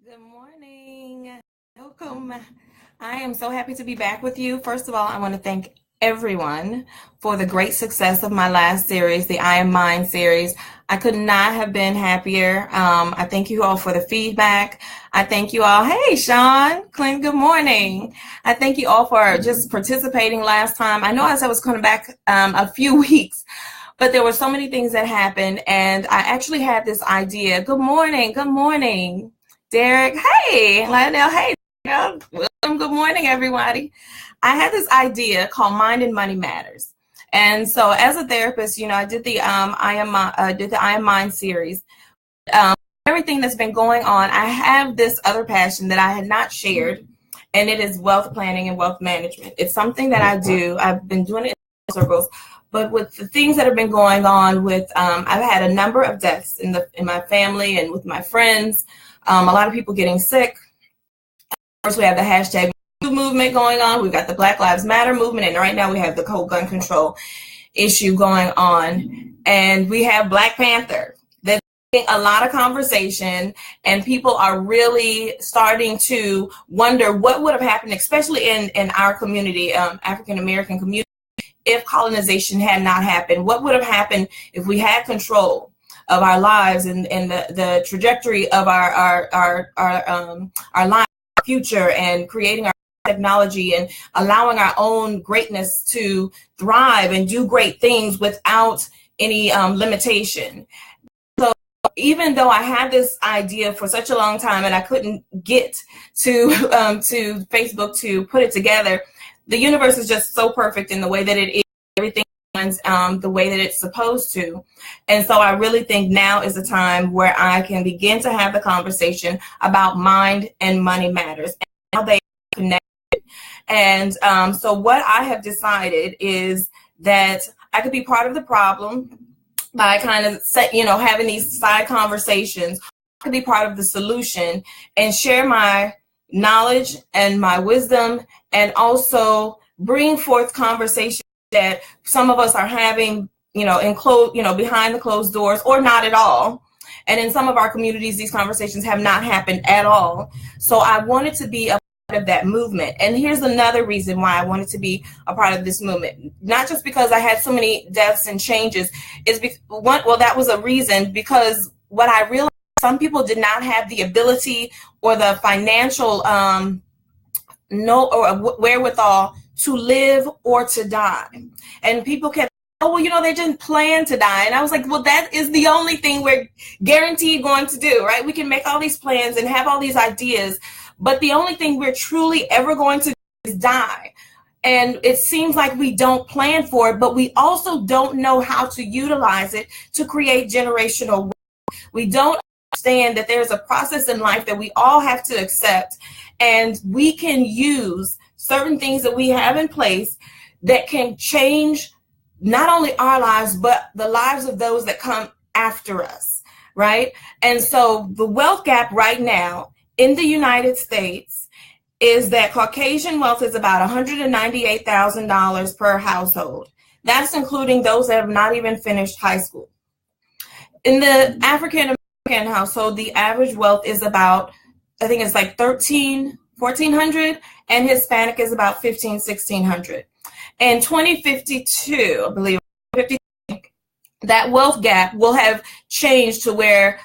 Good morning. Welcome. I am so happy to be back with you. First of all, I want to thank everyone for the great success of my last series, the I Am Mine series. I could not have been happier. I thank you all for the feedback. I thank you all. Hey, Sean, Clint, good morning. I thank you all for just participating last time. I know as I was coming back a few weeks, but there were so many things that happened, and I actually had this idea. Good morning. Good morning. Derek, hey, Lionel, hey, welcome. Good morning, everybody. I had this idea called Mind and Money Matters, and so as a therapist, I did the I Am Mind series. Um, Everything that's been going on, I have this other passion that I had not shared, and it is wealth planning and wealth management. It's something that I do. I've been doing it in circles, but with the things that have been going on with, I've had a number of deaths in my family and with my friends. A lot of people getting sick. Of course, we have the hashtag movement going on. We've got the Black Lives Matter movement, and right now we have the whole gun control issue going on. And we have Black Panther. There's a lot of conversation, and people are really starting to wonder what would have happened, especially in our community, African American community, if colonization had not happened. What would have happened if we had control of our lives and the trajectory of our life, our future, and creating our technology and allowing our own greatness to thrive and do great things without any limitation. So even though I had this idea for such a long time and I couldn't get to Facebook to put it together, the universe is just so perfect in the way that it is. Everything the way that it's supposed to. And so I really think now is the time where I can begin to have the conversation about mind and money matters and how they connect. And so what I have decided is that I could be part of the problem by kind of having these side conversations. I could be part of the solution and share my knowledge and my wisdom, and also bring forth conversations that some of us are having, behind the closed doors, or not at all. And in some of our communities, these conversations have not happened at all. So I wanted to be a part of that movement. And here's another reason why I wanted to be a part of this movement. Not just because I had so many deaths and changes. That was a reason, because what I realized, some people did not have the ability or the financial wherewithal to live or to die. And people kept, they didn't plan to die. And I was like, well, that is the only thing we're guaranteed going to do, right? We can make all these plans and have all these ideas, but the only thing we're truly ever going to do is die. And it seems like we don't plan for it, but we also don't know how to utilize it to create generational wealth. We don't understand that there's a process in life that we all have to accept, and we can use certain things that we have in place that can change not only our lives, but the lives of those that come after us, right? And so the wealth gap right now in the United States is that Caucasian wealth is about $198,000 per household. That's including those that have not even finished high school. In the African American household, the average wealth is about, I think it's like $1,400, and Hispanic is about $1,500-$1,600. In 2052, I believe, that wealth gap will have changed to where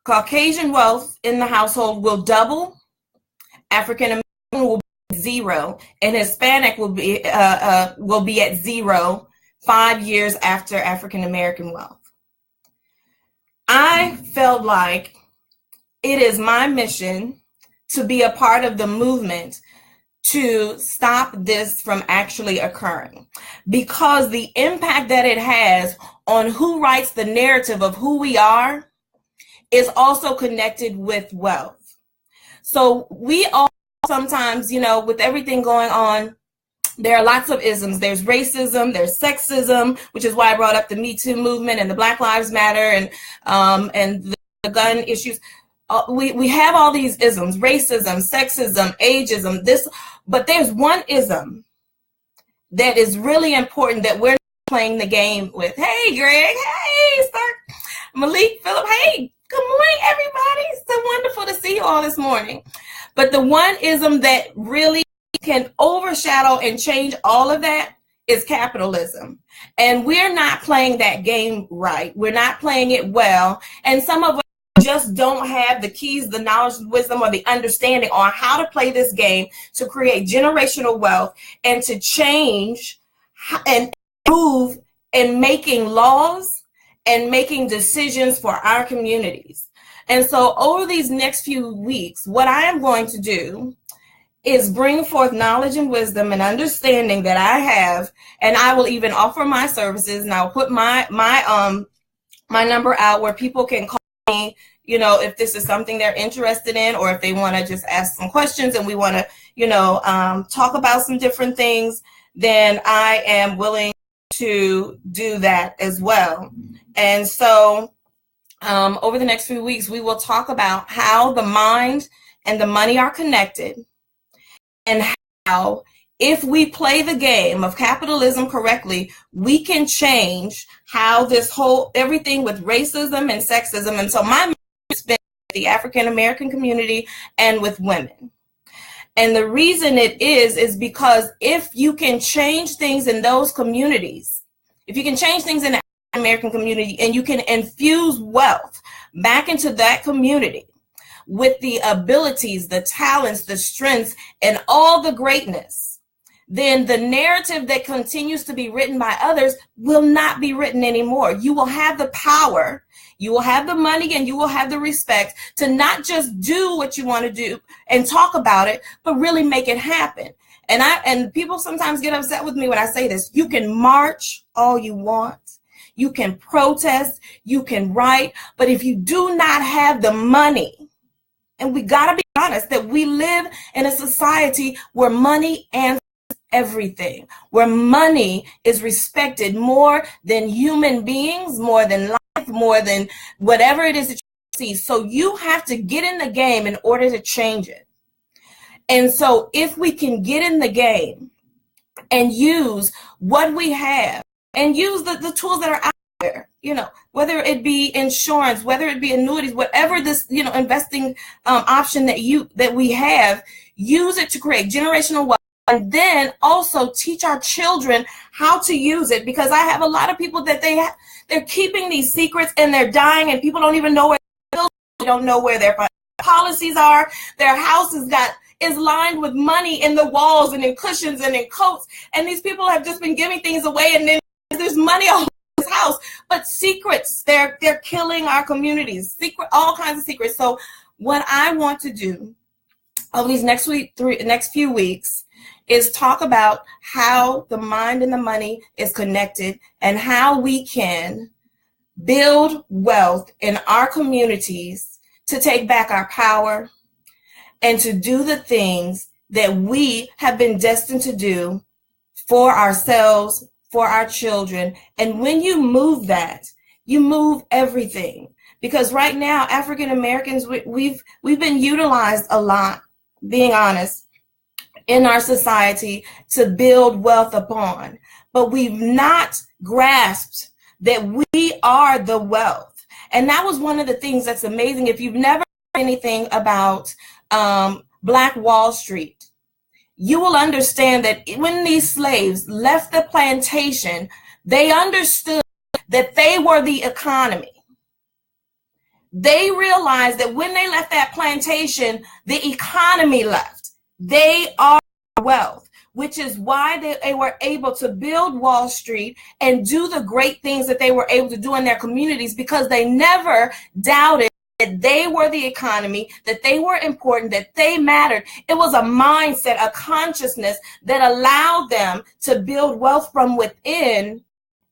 Caucasian wealth in the household will double, African American will be zero, and Hispanic will be at zero 5 years after African American wealth. I felt like it is my mission to be a part of the movement to stop this from actually occurring, because the impact that it has on who writes the narrative of who we are is also connected with wealth. So we all sometimes, with everything going on, there are lots of isms. There's racism, there's sexism, which is why I brought up the Me Too movement and the Black Lives Matter and the gun issues. We have all these isms: racism, sexism, ageism, but there's one ism that is really important that we're playing the game with. Hey, Greg. Hey, Sir Malik, Philip. Hey, good morning, everybody. So wonderful to see you all this morning. But the one ism that really can overshadow and change all of that is capitalism. And we're not playing that game right. We're not playing it well. And some of us just don't have the keys, the knowledge, the wisdom, or the understanding on how to play this game to create generational wealth and to change and move in making laws and making decisions for our communities. And so over these next few weeks, what I am going to do is bring forth knowledge and wisdom and understanding that I have, and I will even offer my services, and I'll put my number out where people can call me, if this is something they're interested in, or if they want to just ask some questions and we want to, talk about some different things, then I am willing to do that as well. And so over the next few weeks, we will talk about how the mind and the money are connected, and how, if we play the game of capitalism correctly, we can change how this whole, everything with racism and sexism. And so my mission has been with the African American community and with women. And the reason it is because if you can change things in those communities, if you can change things in the African American community and you can infuse wealth back into that community, with the abilities, the talents, the strengths, and all the greatness, then the narrative that continues to be written by others will not be written anymore. You will have the power, you will have the money, and you will have the respect to not just do what you want to do and talk about it, but really make it happen. And people sometimes get upset with me when I say this. You can march all you want. You can protest, you can write, but if you do not have the money, and we got to be honest that we live in a society where money answers everything, where money is respected more than human beings, more than life, more than whatever it is that you see. So you have to get in the game in order to change it. And so if we can get in the game and use what we have and use the tools that are out there, whether it be insurance, whether it be annuities, whatever this, investing option that we have, use it to create generational wealth, and then also teach our children how to use it. Because I have a lot of people that they're keeping these secrets and they're dying, and people don't even know where they don't know where their policies are. Their house is lined with money in the walls and in cushions and in coats, and these people have just been giving things away, and then there's money all house, but secrets, they're killing our communities, all kinds of secrets. So what I want to do over these next few weeks is talk about how the mind and the money is connected, and how we can build wealth in our communities to take back our power and to do the things that we have been destined to do for ourselves, for our children. And when you move that, you move everything. Because right now, African Americans, we've been utilized a lot, being honest, in our society to build wealth upon. But we've not grasped that we are the wealth. And that was one of the things that's amazing. If you've never heard anything about Black Wall Street, you will understand that when these slaves left the plantation, they understood that they were the economy. They realized that when they left that plantation, the economy left. They are wealth, which is why they were able to build Wall Street and do the great things that they were able to do in their communities, because they never doubted that they were the economy, that they were important, that they mattered. It was a mindset, a consciousness that allowed them to build wealth from within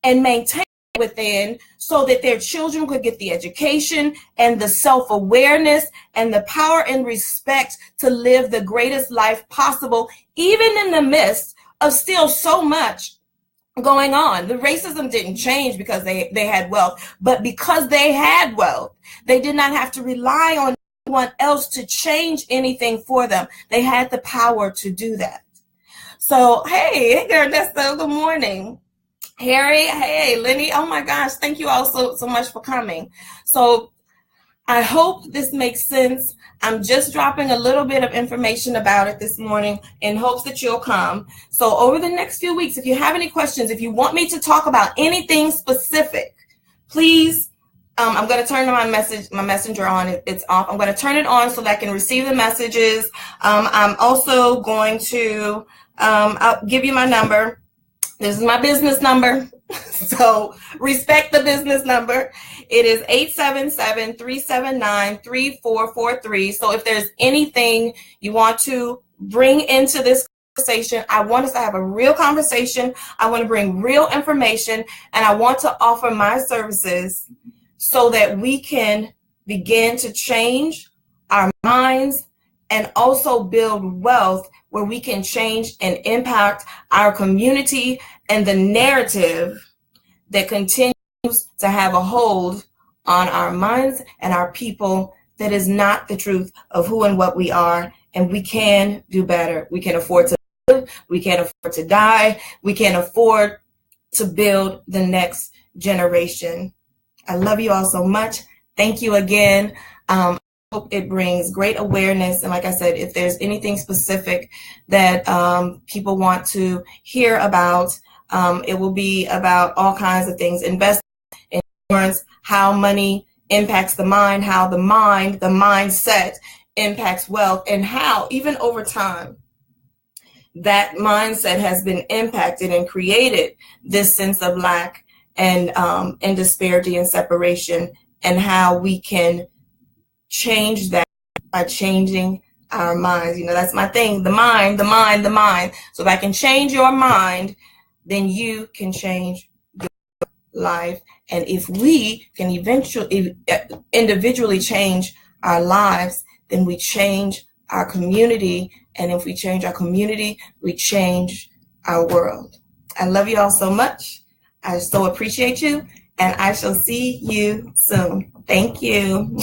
and maintain within, so that their children could get the education and the self-awareness and the power and respect to live the greatest life possible, even in the midst of still so much going on. The racism didn't change because they had wealth, but because they had wealth, they did not have to rely on anyone else to change anything for them. They had the power to do that. So, hey Ernesto, good morning. Harry, hey, Lenny, oh my gosh, thank you all so much for coming. So I hope this makes sense. I'm just dropping a little bit of information about it this morning in hopes that you'll come. So over the next few weeks, if you have any questions, if you want me to talk about anything specific, please, I'm going to turn my messenger on. It's off. I'm going to turn it on so that I can receive the messages. I'm also going to I'll give you my number. This is my business number. So respect the business number. It is 877-379-3443. So if there's anything you want to bring into this conversation, I want us to have a real conversation. I want to bring real information, and I want to offer my services so that we can begin to change our minds and also build wealth where we can change and impact our community and the narrative that continues to have a hold on our minds and our people that is not the truth of who and what we are. And we can do better. We can afford to live. We can't afford to die. We can't afford to build the next generation. I love you all so much. Thank you again. I hope it brings great awareness. And like I said, if there's anything specific that people want to hear about, it will be about all kinds of things: investment, insurance, how money impacts the mind, how the mindset impacts wealth, and how even over time that mindset has been impacted and created this sense of lack and disparity and separation, and how we can change that by changing our minds. That's my thing, the mind. So if I can change your mind, then you can change your life. And if we can individually change our lives, then we change our community. And if we change our community, we change our world. I love you all so much. I so appreciate you, and I shall see you soon. Thank you.